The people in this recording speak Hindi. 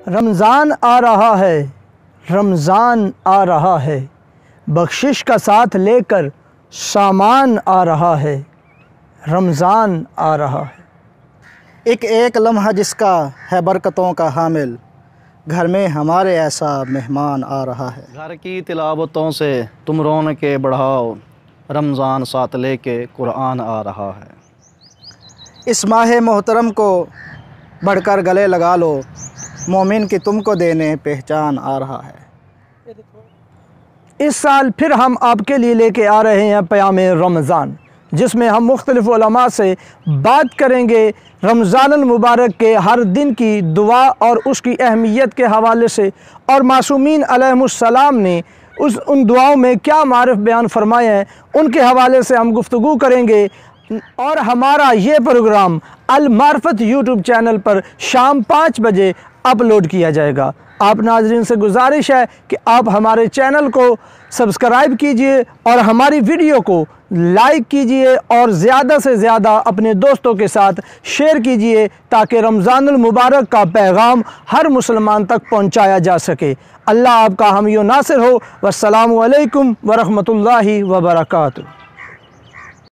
रमज़ान आ रहा है, रमज़ान आ रहा है, बख्शिश का साथ लेकर सामान आ रहा है, रमज़ान आ रहा है। एक एक लम्हा जिसका है बरकतों का हामिल, घर में हमारे ऐसा मेहमान आ रहा है। घर की तिलावतों से तुम रौनके बढ़ाओ, रमज़ान साथ लेके कुरान आ रहा है। इस माह मोहतरम को बढ़कर गले लगा लो, मोमिन की तुमको देने पहचान आ रहा है। इस साल फिर हम आपके लिए लेके आ रहे हैं प्याम रमज़ान, जिसमें हम मुख्तलिफ़ उलमा से बात करेंगे रमज़ानुल मुबारक के हर दिन की दुआ और उसकी अहमियत के हवाले से, और मासूमीन अलैहिमुस्सलाम ने उन दुआओं में क्या मारिफ बयान फरमाए हैं उनके हवाले से हम गुफ्तगू करेंगे। और हमारा ये प्रोग्राम अल मार्फत यूट्यूब चैनल पर शाम 5 बजे अपलोड किया जाएगा। आप नाज़रीन से गुजारिश है कि आप हमारे चैनल को सब्सक्राइब कीजिए और हमारी वीडियो को लाइक कीजिए और ज़्यादा से ज़्यादा अपने दोस्तों के साथ शेयर कीजिए, ताकि रमज़ानुल मुबारक का पैगाम हर मुसलमान तक पहुंचाया जा सके। अल्लाह आपका हामी नासिर हो। वस्सलामु अलैकुम वरहमतुल्लाहि वबरकातुहू।